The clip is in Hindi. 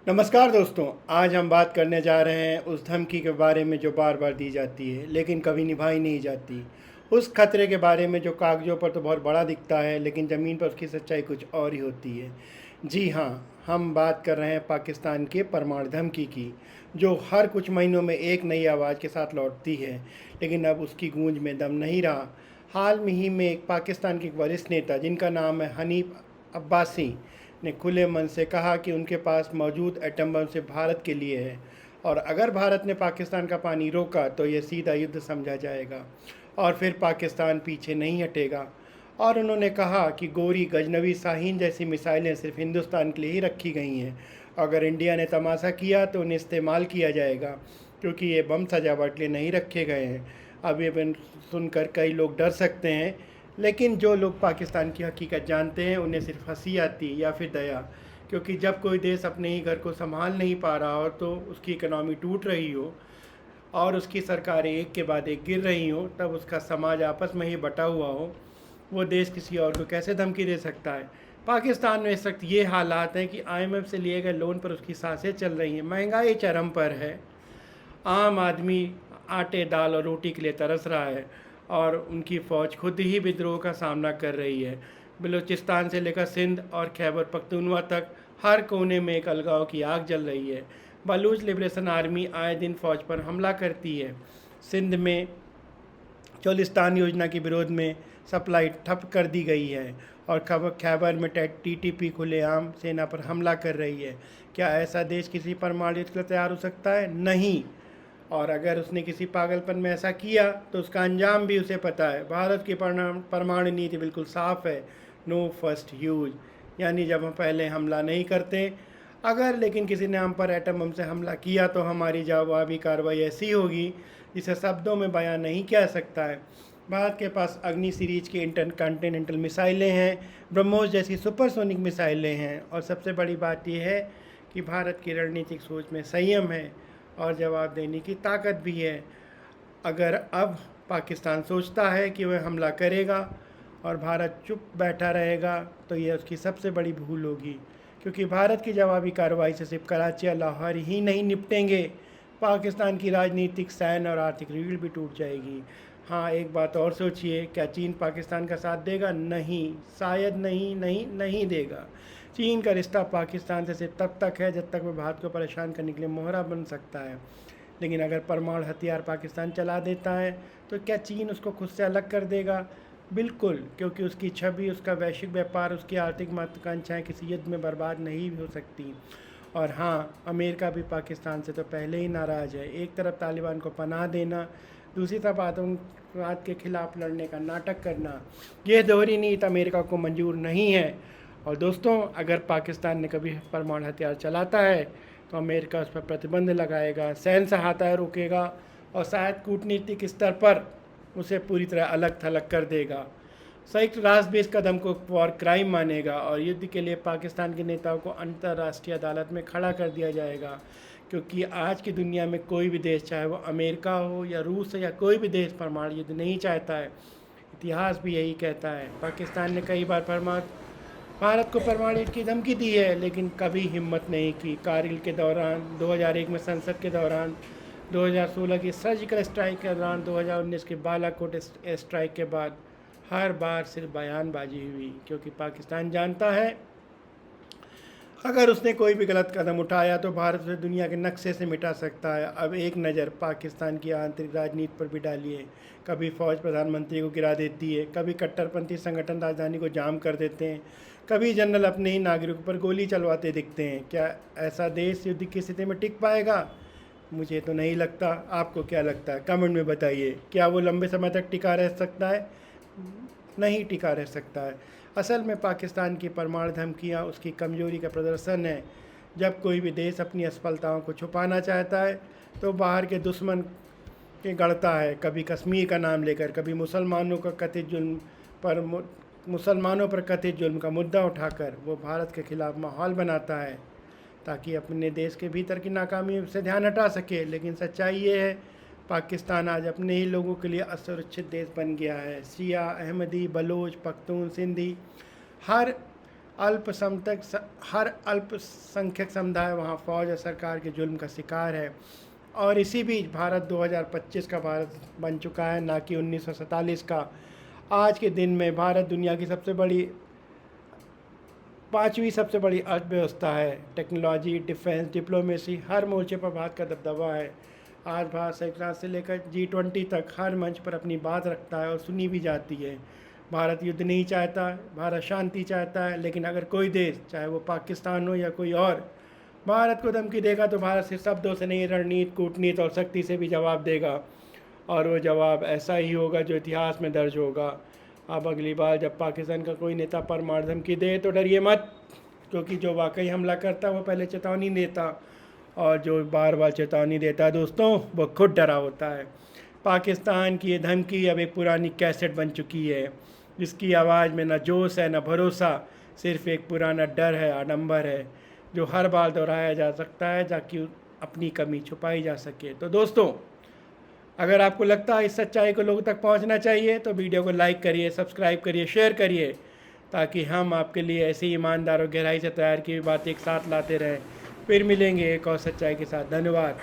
नमस्कार दोस्तों। आज हम बात करने जा रहे हैं उस धमकी के बारे में जो बार बार दी जाती है लेकिन कभी निभाई नहीं जाती। उस खतरे के बारे में जो कागज़ों पर तो बहुत बड़ा दिखता है लेकिन ज़मीन पर उसकी सच्चाई कुछ और ही होती है। जी हाँ, हम बात कर रहे हैं पाकिस्तान के परमाणु धमकी की, जो हर कुछ महीनों में एक नई आवाज़ के साथ लौटती है, लेकिन अब उसकी गूंज में दम नहीं रहा। हाल में ही में एक पाकिस्तान के एक वरिष्ठ नेता जिनका नाम है हनीफ अब्बासी ने खुले मन से कहा कि उनके पास मौजूद एटम बम सिर्फ भारत के लिए है, और अगर भारत ने पाकिस्तान का पानी रोका तो यह सीधा युद्ध समझा जाएगा और फिर पाकिस्तान पीछे नहीं हटेगा। और उन्होंने कहा कि गोरी गजनवी शाहीन जैसी मिसाइलें सिर्फ हिंदुस्तान के लिए ही रखी गई हैं। अगर इंडिया ने तमाशा किया तो उन्हें इस्तेमाल किया जाएगा, क्योंकि ये बम सजावट के लिए नहीं रखे गए हैं। अब ये सुनकर कई लोग डर सकते हैं, लेकिन जो लोग पाकिस्तान की हकीकत जानते हैं उन्हें सिर्फ हंसी आती या फिर दया, क्योंकि जब कोई देश अपने ही घर को संभाल नहीं पा रहा हो, तो उसकी इकनॉमी टूट रही हो और उसकी सरकारें एक के बाद एक गिर रही हो, तब उसका समाज आपस में ही बटा हुआ हो, वो देश किसी और को कैसे धमकी दे सकता है। पाकिस्तान में इस वक्त ये हालात हैं कि IMF से लिए गए लोन पर उसकी सांसें चल रही हैं, महंगाई चरम पर है, आम आदमी आटे दाल और रोटी के लिए तरस रहा है और उनकी फ़ौज खुद ही विद्रोह का सामना कर रही है। बलूचिस्तान से लेकर सिंध और खैबर पख्तूनवा तक हर कोने में एक अलगाव की आग जल रही है। बलूच लिबरेशन आर्मी आए दिन फ़ौज पर हमला करती है। सिंध में चोलिस्तान योजना के विरोध में सप्लाई ठप कर दी गई है और खैबर में TTP खुलेआम सेना पर हमला कर रही है। क्या ऐसा देश किसी परमाणु युद्ध के लिए तैयार हो सकता है? नहीं। और अगर उसने किसी पागलपन में ऐसा किया तो उसका अंजाम भी उसे पता है। भारत की परमाणु नीति बिल्कुल साफ है, नो फर्स्ट यूज, यानी जब हम पहले हमला नहीं करते। अगर लेकिन किसी ने हम पर एटम बम से हमला किया तो हमारी जवाबी कार्रवाई ऐसी होगी जिसे शब्दों में बयान नहीं किया सकता है। भारत के पास अग्नि सीरीज की इंटरकॉन्टिनेंटल मिसाइलें हैं, ब्रह्मोस जैसी सुपरसोनिक मिसाइलें हैं, और सबसे बड़ी बात यह है कि भारत की रणनीतिक सोच में संयम है और जवाब देने की ताकत भी है। अगर अब पाकिस्तान सोचता है कि वह हमला करेगा और भारत चुप बैठा रहेगा तो यह उसकी सबसे बड़ी भूल होगी, क्योंकि भारत की जवाबी कार्रवाई से सिर्फ कराची या लाहौर ही नहीं निपटेंगे, पाकिस्तान की राजनीतिक, सैन्य और आर्थिक रीढ़ भी टूट जाएगी। हाँ, एक बात और सोचिए, क्या चीन पाकिस्तान का साथ देगा? नहीं, शायद नहीं नहीं नहीं देगा। चीन का रिश्ता पाकिस्तान से सिर्फ तब तक है जब तक वह भारत को परेशान करने के लिए मोहरा बन सकता है, लेकिन अगर परमाणु हथियार पाकिस्तान चला देता है तो क्या चीन उसको खुद से अलग कर देगा? बिल्कुल, क्योंकि उसकी छवि, उसका वैश्विक व्यापार, उसकी आर्थिक महत्वाकांक्षाएँ किसी युद्ध में बर्बाद नहीं हो सकती। और हाँ, अमेरिका भी पाकिस्तान से तो पहले ही नाराज़ है। एक तरफ तालिबान को पनाह देना, दूसरी तरफ आतंकवाद के खिलाफ लड़ने का नाटक करना, यह दोहरी नीति अमेरिका को मंजूर नहीं है। और दोस्तों, अगर पाकिस्तान ने कभी परमाणु हथियार चलाता है तो अमेरिका उस पर प्रतिबंध लगाएगा, सैन्य सहायता रोकेगा और शायद कूटनीतिक स्तर पर उसे पूरी तरह अलग थलग कर देगा। संयुक्त राष्ट्र भी इस कदम को वॉर क्राइम मानेगा और युद्ध के लिए पाकिस्तान के नेताओं को अंतर्राष्ट्रीय अदालत में खड़ा कर दिया जाएगा, क्योंकि आज की दुनिया में कोई भी देश, चाहे वो अमेरिका हो या रूस या कोई भी देश, परमाणु युद्ध नहीं चाहता है। इतिहास भी यही कहता है। पाकिस्तान ने कई बार भारत को परमाणु युद्ध की धमकी दी है, लेकिन कभी हिम्मत नहीं की। कारगिल के दौरान, 2001 में संसद के दौरान, 2016 की सर्जिकल स्ट्राइक के दौरान, 2019 के बालाकोट स्ट्राइक के बाद हर बार सिर्फ बयानबाजी हुई, क्योंकि पाकिस्तान जानता है अगर उसने कोई भी गलत कदम उठाया तो भारत उसे दुनिया के नक्शे से मिटा सकता है। अब एक नज़र पाकिस्तान की आंतरिक राजनीति पर भी डालिए। कभी फ़ौज प्रधानमंत्री को गिरा देती है, कभी कट्टरपंथी संगठन राजधानी को जाम कर देते हैं, कभी जनरल अपने ही नागरिकों पर गोली चलवाते दिखते हैं। क्या ऐसा देश युद्ध की स्थिति में टिक पाएगा? मुझे तो नहीं लगता। आपको क्या लगता है? कमेंट में बताइए। क्या वो लंबे समय तक टिका रह सकता है? नहीं टिका रह सकता है। असल में पाकिस्तान की परमाणु धमकियाँ उसकी कमजोरी का प्रदर्शन है। जब कोई भी देश अपनी असफलताओं को छुपाना चाहता है तो बाहर के दुश्मन के गढ़ता है, कभी कश्मीर का नाम लेकर, कभी मुसलमानों पर कथित जुल्म का मुद्दा उठाकर वो भारत के खिलाफ माहौल बनाता है ताकि अपने देश के भीतर की नाकामी से ध्यान हटा सके। लेकिन सच्चाई ये है, पाकिस्तान आज अपने ही लोगों के लिए असुरक्षित देश बन गया है। शिया, अहमदी, बलोच, पख्तून, सिंधी, हर हर अल्पसंख्यक समुदाय वहाँ फ़ौज और सरकार के जुल्म का शिकार है। और इसी बीच भारत 2025 का भारत बन चुका है, ना कि 1947 का। आज के दिन में भारत दुनिया की पाँचवीं सबसे बड़ी अर्थव्यवस्था है। टेक्नोलॉजी, डिफेंस, डिप्लोमेसी, हर मोर्चे पर भारत का दबदबा है। आज भारत संयुक्त राष्ट्र से लेकर G20 तक हर मंच पर अपनी बात रखता है और सुनी भी जाती है। भारत युद्ध नहीं चाहता, भारत शांति चाहता है, लेकिन अगर कोई देश, चाहे वो पाकिस्तान हो या कोई और, भारत को धमकी देगा तो भारत सिर्फ शब्दों से नहीं, रणनीति, कूटनीति और शक्ति से भी जवाब देगा। और वो जवाब ऐसा ही होगा जो इतिहास में दर्ज होगा। अब अगली बार जब पाकिस्तान का कोई नेता परमाणु धमकी दे तो डरिए मत, क्योंकि जो वाकई हमला करता है वो पहले चेतावनी देता, और जो बार बार चेतावनी देता है दोस्तों, वो खुद डरा होता है। पाकिस्तान की ये धमकी अब एक पुरानी कैसेट बन चुकी है, जिसकी आवाज़ में न जोश है न भरोसा, सिर्फ एक पुराना डर है, आडंबर है, जो हर बार दोहराया जा सकता है ताकि अपनी कमी छुपाई जा सके। तो दोस्तों, अगर आपको लगता है इस सच्चाई को लोगों तक पहुंचना चाहिए तो वीडियो को लाइक करिए, सब्सक्राइब करिए, शेयर करिए, ताकि हम आपके लिए ऐसे ही ईमानदार और गहराई से तैयार की हुई बातें एक साथ लाते रहें। फिर मिलेंगे एक और सच्चाई के साथ। धन्यवाद।